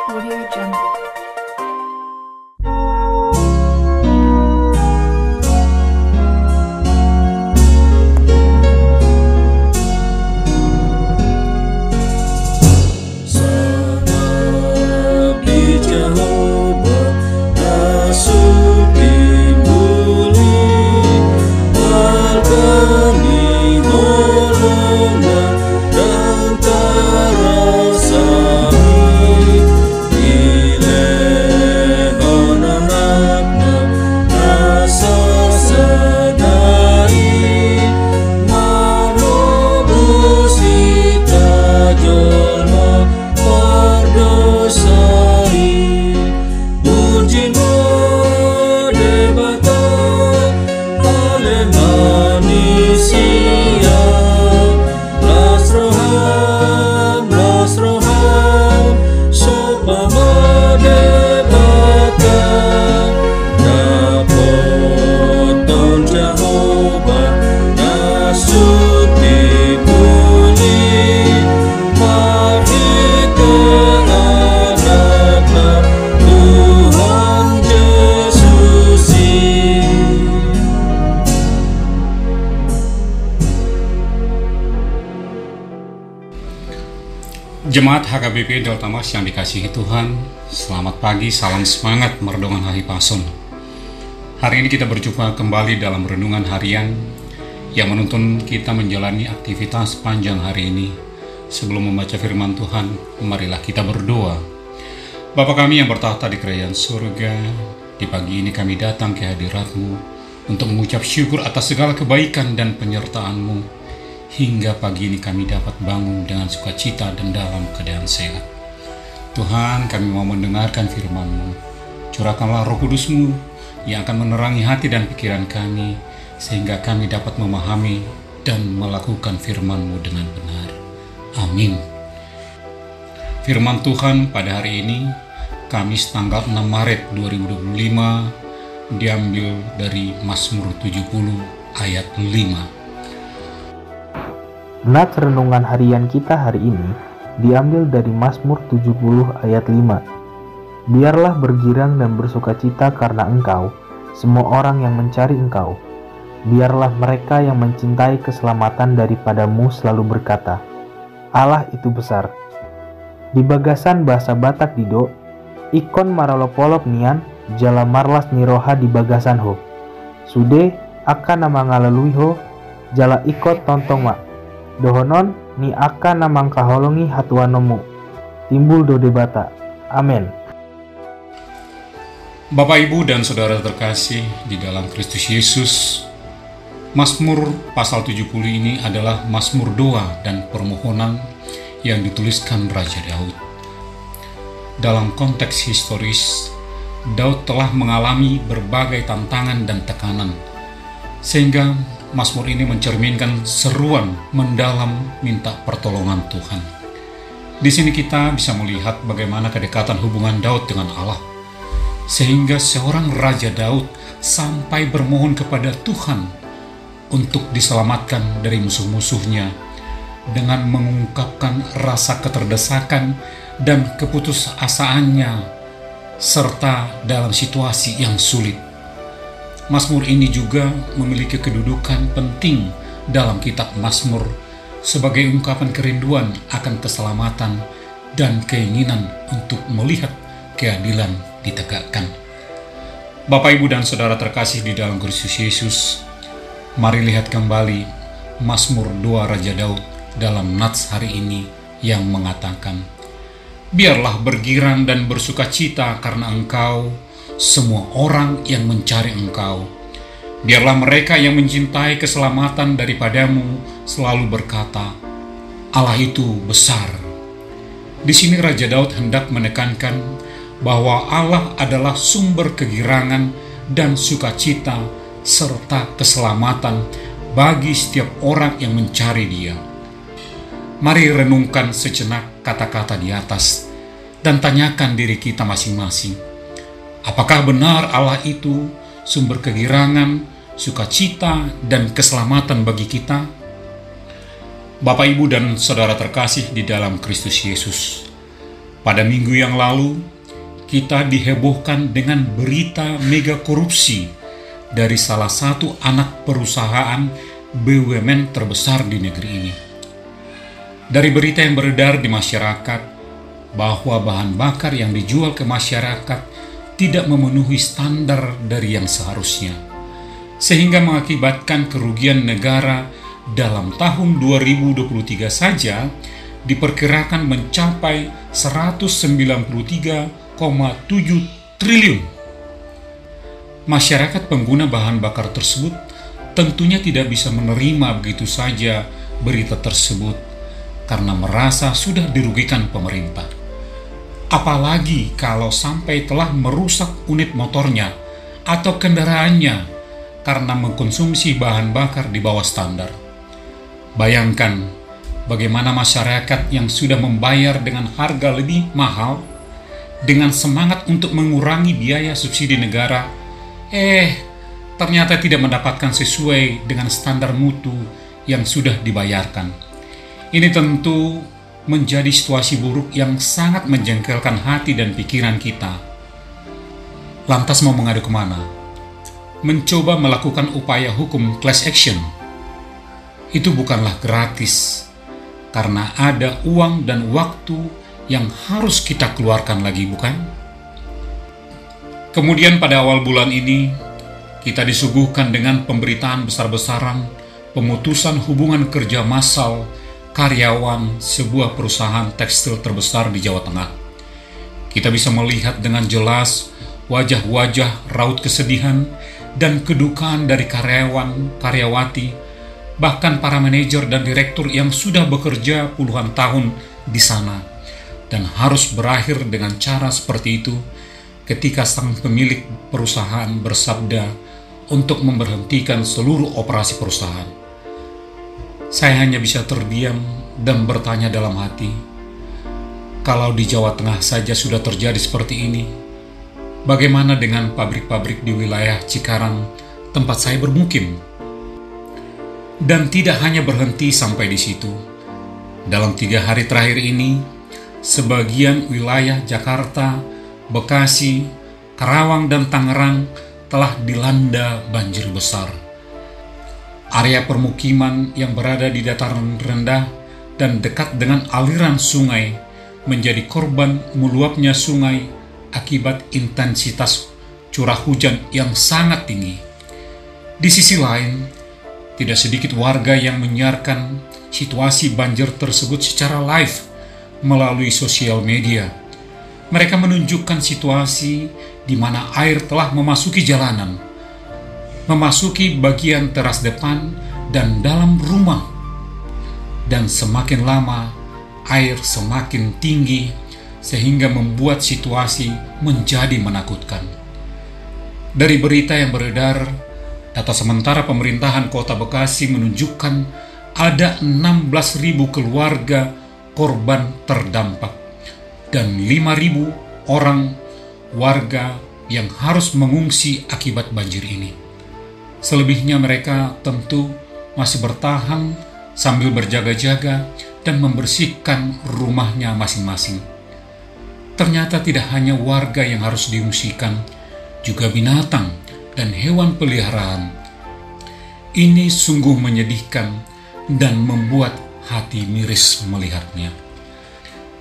Audio Jungle. Jemaat HKBP Delta Mas yang dikasihi Tuhan, selamat pagi, salam semangat merenungan hari Pason. Hari ini kita berjumpa kembali dalam renungan harian yang menuntun kita menjalani aktivitas panjang hari ini. Sebelum membaca firman Tuhan, marilah kita berdoa. Bapa kami yang bertahta di kerajaan surga, di pagi ini kami datang ke hadirat-Mu untuk mengucap syukur atas segala kebaikan dan penyertaan-Mu. Hingga pagi ini kami dapat bangun dengan sukacita dan dalam keadaan sehat. Tuhan, kami mau mendengarkan firman-Mu. Curahkanlah Roh Kudus-Mu yang akan menerangi hati dan pikiran kami, sehingga kami dapat memahami dan melakukan firman-Mu dengan benar. Amin. Firman Tuhan pada hari ini, Kamis tanggal 6 Maret 2025, diambil dari Mazmur 70 ayat 5. Nats renungan harian kita hari ini diambil dari Mazmur 70 ayat 5. Biarlah bergirang dan bersukacita karena Engkau, semua orang yang mencari Engkau. Biarlah mereka yang mencintai keselamatan daripadamu selalu berkata, Allah itu besar. Di bagasan bahasa Batak Dido, ikon maralopolop nian, jala marlas niroha di bagasan ho. Sude akan nama ngalalui ho, jala ikot tontong mak. Dohonon ni akan namang kaholongi hatuanomu. Timbul dode bata. Amin. Bapak, Ibu, dan Saudara terkasih di dalam Kristus Yesus, Mazmur pasal 70 ini adalah Mazmur doa dan permohonan yang dituliskan Raja Daud. Dalam konteks historis, Daud telah mengalami berbagai tantangan dan tekanan, sehingga Mazmur ini mencerminkan seruan mendalam minta pertolongan Tuhan. Di sini kita bisa melihat bagaimana kedekatan hubungan Daud dengan Allah, sehingga seorang Raja Daud sampai bermohon kepada Tuhan untuk diselamatkan dari musuh-musuhnya dengan mengungkapkan rasa keterdesakan dan keputusasaannya serta dalam situasi yang sulit. Mazmur ini juga memiliki kedudukan penting dalam kitab Mazmur sebagai ungkapan kerinduan akan keselamatan dan keinginan untuk melihat keadilan ditegakkan. Bapak, Ibu, dan Saudara terkasih di dalam Kristus Yesus, mari lihat kembali Mazmur doa Raja Daud dalam nats hari ini yang mengatakan, biarlah bergirang dan bersukacita karena Engkau, semua orang yang mencari Engkau. Biarlah mereka yang mencintai keselamatan daripadamu selalu berkata, Allah itu besar. Di sini Raja Daud hendak menekankan bahwa Allah adalah sumber kegirangan dan sukacita serta keselamatan bagi setiap orang yang mencari Dia. Mari renungkan sejenak kata-kata di atas dan tanyakan diri kita masing-masing. Apakah benar Allah itu sumber kegirangan, sukacita, dan keselamatan bagi kita? Bapak, Ibu, dan Saudara terkasih di dalam Kristus Yesus, Pada minggu yang lalu, kita dihebohkan dengan berita mega korupsi dari salah satu anak perusahaan BUMN terbesar di negeri ini. Dari berita yang beredar di masyarakat bahwa bahan bakar yang dijual ke masyarakat tidak memenuhi standar dari yang seharusnya, sehingga mengakibatkan kerugian negara dalam tahun 2023 saja diperkirakan mencapai 193,7 triliun. Masyarakat pengguna bahan bakar tersebut tentunya tidak bisa menerima begitu saja berita tersebut karena merasa sudah dirugikan pemerintah. Apalagi kalau sampai telah merusak unit motornya atau kendaraannya karena mengkonsumsi bahan bakar di bawah standar. Bayangkan bagaimana masyarakat yang sudah membayar dengan harga lebih mahal, dengan semangat untuk mengurangi biaya subsidi negara, ternyata tidak mendapatkan sesuai dengan standar mutu yang sudah dibayarkan. Ini tentu menjadi situasi buruk yang sangat menjengkelkan hati dan pikiran kita. Lantas mau mengadu kemana? Mencoba melakukan upaya hukum class action. Itu bukanlah gratis, karena ada uang dan waktu yang harus kita keluarkan lagi, bukan? Kemudian pada awal bulan ini, kita disuguhkan dengan pemberitaan besar-besaran pemutusan hubungan kerja massal karyawan sebuah perusahaan tekstil terbesar di Jawa Tengah. Kita bisa melihat dengan jelas wajah-wajah raut kesedihan dan kedukaan dari karyawan-karyawati, bahkan para manajer dan direktur yang sudah bekerja puluhan tahun di sana, dan harus berakhir dengan cara seperti itu ketika sang pemilik perusahaan bersabda untuk memberhentikan seluruh operasi perusahaan. Saya hanya bisa terdiam dan bertanya dalam hati, kalau di Jawa Tengah saja sudah terjadi seperti ini, bagaimana dengan pabrik-pabrik di wilayah Cikarang tempat saya bermukim? Dan tidak hanya berhenti sampai di situ. Dalam 3 hari terakhir ini, sebagian wilayah Jakarta, Bekasi, Karawang, dan Tangerang telah dilanda banjir besar. Area permukiman yang berada di dataran rendah dan dekat dengan aliran sungai menjadi korban meluapnya sungai akibat intensitas curah hujan yang sangat tinggi. Di sisi lain, tidak sedikit warga yang menyiarkan situasi banjir tersebut secara live melalui sosial media. Mereka menunjukkan situasi di mana air telah memasuki jalanan, memasuki bagian teras depan dan dalam rumah, dan semakin lama air semakin tinggi sehingga membuat situasi menjadi menakutkan. Dari berita yang beredar, data sementara pemerintahan Kota Bekasi menunjukkan ada 16.000 keluarga korban terdampak dan 5.000 orang warga yang harus mengungsi akibat banjir ini. Selebihnya mereka tentu masih bertahan sambil berjaga-jaga dan membersihkan rumahnya masing-masing. Ternyata tidak hanya warga yang harus diungsikan, juga binatang dan hewan peliharaan. Ini sungguh menyedihkan dan membuat hati miris melihatnya.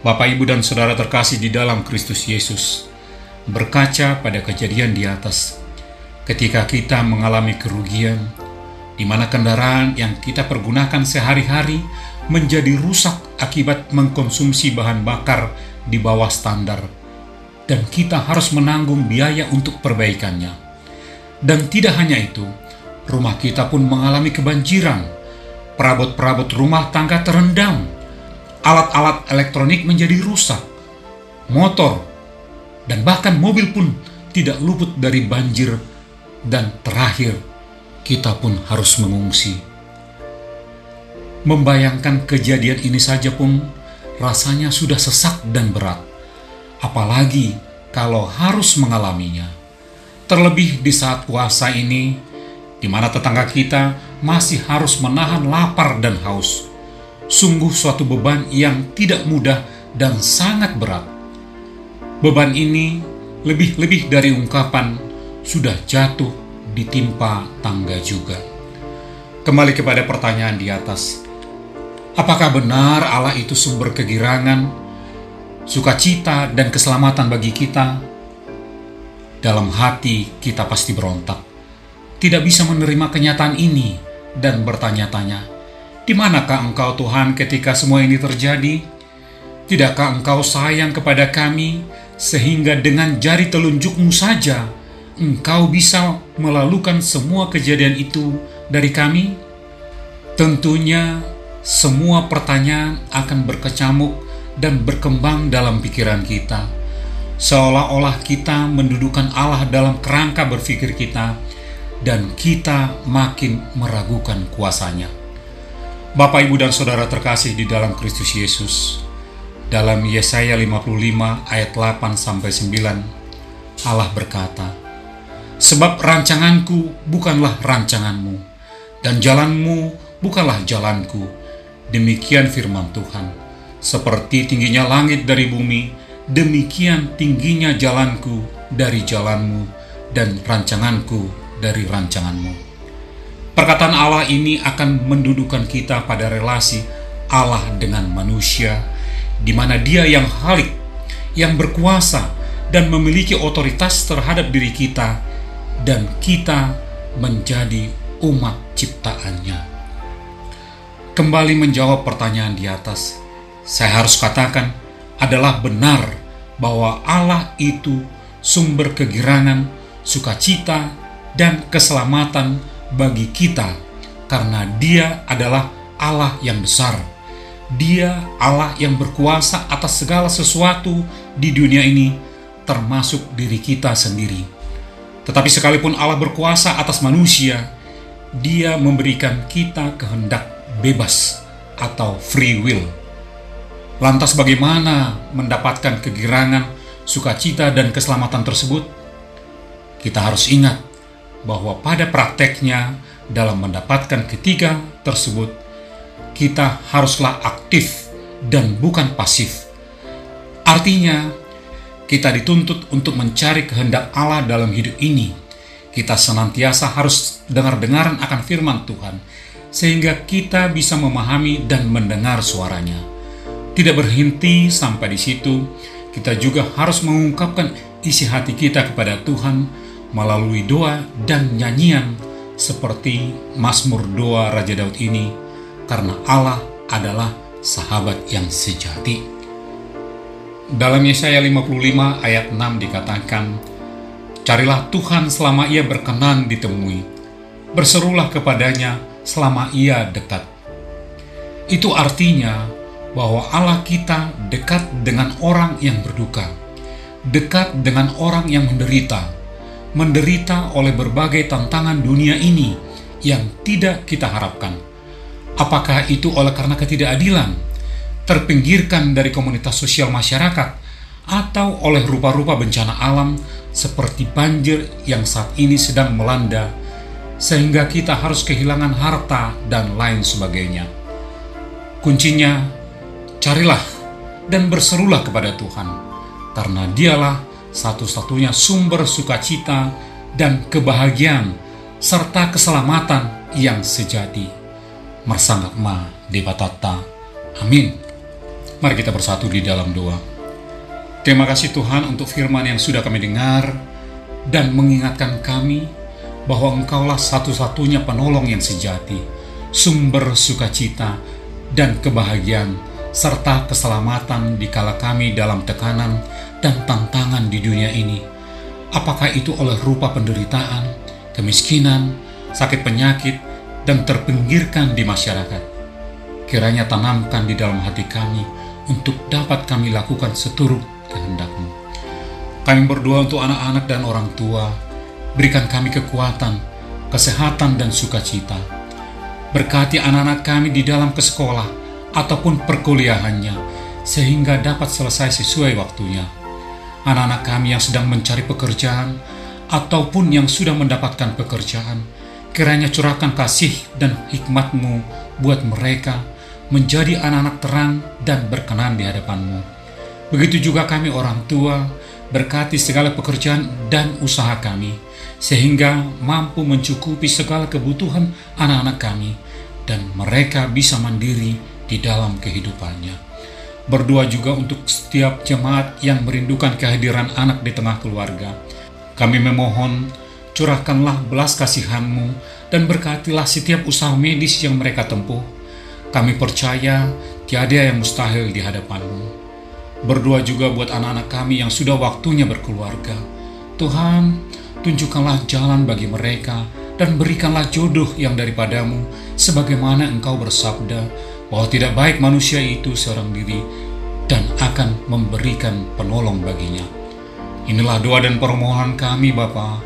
Bapak, Ibu, dan Saudara terkasih di dalam Kristus Yesus, berkaca pada kejadian di atas, ketika kita mengalami kerugian, di mana kendaraan yang kita pergunakan sehari-hari menjadi rusak akibat mengkonsumsi bahan bakar di bawah standar, dan kita harus menanggung biaya untuk perbaikannya. Dan tidak hanya itu, rumah kita pun mengalami kebanjiran, perabot-perabot rumah tangga terendam, alat-alat elektronik menjadi rusak, motor, dan bahkan mobil pun tidak luput dari banjir, dan terakhir, kita pun harus mengungsi. Membayangkan kejadian ini saja pun rasanya sudah sesak dan berat, apalagi kalau harus mengalaminya. Terlebih di saat puasa ini, di mana tetangga kita masih harus menahan lapar dan haus. Sungguh suatu beban yang tidak mudah dan sangat berat. Beban ini lebih dari ungkapan sudah jatuh ditimpa tangga juga. Kembali kepada pertanyaan di atas. Apakah benar Allah itu sumber kegirangan, sukacita, dan keselamatan bagi kita? Dalam hati kita pasti berontak, tidak bisa menerima kenyataan ini dan bertanya-tanya, di manakah Engkau Tuhan ketika semua ini terjadi? Tidakkah Engkau sayang kepada kami sehingga dengan jari telunjuk-Mu saja Engkau bisa melalukan semua kejadian itu dari kami? Tentunya semua pertanyaan akan berkecamuk dan berkembang dalam pikiran kita, seolah-olah kita mendudukan Allah dalam kerangka berpikir kita, dan kita makin meragukan kuasanya. Bapak, Ibu, dan Saudara terkasih di dalam Kristus Yesus, dalam Yesaya 55 ayat 8-9, Allah berkata, "Sebab rancanganku bukanlah rancanganmu, dan jalanmu bukanlah jalanku, demikian firman Tuhan. Seperti tingginya langit dari bumi, demikian tingginya jalanku dari jalanmu, dan rancanganku dari rancanganmu." Perkataan Allah ini akan mendudukan kita pada relasi Allah dengan manusia, di mana Dia yang halik, yang berkuasa, dan memiliki otoritas terhadap diri kita, dan kita menjadi umat ciptaannya. Kembali menjawab pertanyaan di atas, saya harus katakan adalah benar bahwa Allah itu sumber kegirangan, sukacita, dan keselamatan bagi kita, karena Dia adalah Allah yang besar. Dia Allah yang berkuasa atas segala sesuatu di dunia ini, termasuk diri kita sendiri. Tetapi sekalipun Allah berkuasa atas manusia, Dia memberikan kita kehendak bebas atau free will. Lantas bagaimana mendapatkan kegirangan, sukacita, dan keselamatan tersebut? Kita harus ingat bahwa pada prakteknya dalam mendapatkan ketiga tersebut, kita haruslah aktif dan bukan pasif. Artinya, kita dituntut untuk mencari kehendak Allah dalam hidup ini. Kita senantiasa harus dengar-dengaran akan firman Tuhan, sehingga kita bisa memahami dan mendengar suaranya. Tidak berhenti sampai di situ, kita juga harus mengungkapkan isi hati kita kepada Tuhan melalui doa dan nyanyian seperti Mazmur doa Raja Daud ini, karena Allah adalah sahabat yang sejati. Dalam Yesaya 55 ayat 6 dikatakan, "Carilah Tuhan selama Ia berkenan ditemui, berserulah kepadanya selama Ia dekat." Itu artinya bahwa Allah kita dekat dengan orang yang berduka, dekat dengan orang yang menderita oleh berbagai tantangan dunia ini yang tidak kita harapkan. Apakah itu oleh karena ketidakadilan, terpinggirkan dari komunitas sosial masyarakat, atau oleh rupa-rupa bencana alam seperti banjir yang saat ini sedang melanda, sehingga kita harus kehilangan harta dan lain sebagainya. Kuncinya, carilah dan berserulah kepada Tuhan, karena Dialah satu-satunya sumber sukacita dan kebahagiaan serta keselamatan yang sejati. Marsangakma Devatata. Amin. Mari kita bersatu di dalam doa. Terima kasih Tuhan untuk firman yang sudah kami dengar dan mengingatkan kami bahwa Engkaulah satu-satunya penolong yang sejati, sumber sukacita dan kebahagiaan serta keselamatan dikala kami dalam tekanan dan tantangan di dunia ini. Apakah itu oleh rupa penderitaan, kemiskinan, sakit penyakit, dan terpinggirkan di masyarakat. Kiranya tanamkan di dalam hati kami untuk dapat kami lakukan seturut kehendak-Mu. Kami berdoa untuk anak-anak dan orang tua, berikan kami kekuatan, kesehatan, dan sukacita. Berkati anak-anak kami di dalam ke sekolah ataupun perkuliahannya, sehingga dapat selesai sesuai waktunya. Anak-anak kami yang sedang mencari pekerjaan ataupun yang sudah mendapatkan pekerjaan, kiranya curahkan kasih dan hikmat-Mu buat mereka menjadi anak-anak terang dan berkenan di hadapan-Mu. Begitu juga kami orang tua, berkati segala pekerjaan dan usaha kami, sehingga mampu mencukupi segala kebutuhan anak-anak kami, dan mereka bisa mandiri di dalam kehidupannya. Berdoa juga untuk setiap jemaat yang merindukan kehadiran anak di tengah keluarga. Kami memohon, curahkanlah belas kasihan-Mu dan berkatilah setiap usaha medis yang mereka tempuh. Kami percaya tiada yang mustahil di hadapan-Mu. Berdoa juga buat anak-anak kami yang sudah waktunya berkeluarga. Tuhan, tunjukkanlah jalan bagi mereka dan berikanlah jodoh yang daripada-Mu, sebagaimana Engkau bersabda bahwa tidak baik manusia itu seorang diri dan akan memberikan penolong baginya. Inilah doa dan permohonan kami Bapa,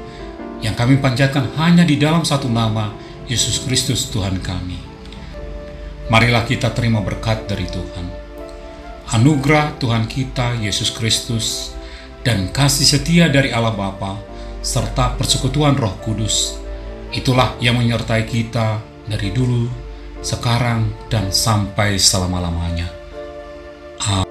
yang kami panjatkan hanya di dalam satu nama, Yesus Kristus Tuhan kami. Marilah kita terima berkat dari Tuhan. Anugerah Tuhan kita Yesus Kristus dan kasih setia dari Allah Bapa serta persekutuan Roh Kudus, itulah yang menyertai kita dari dulu, sekarang, dan sampai selama-lamanya. Amin.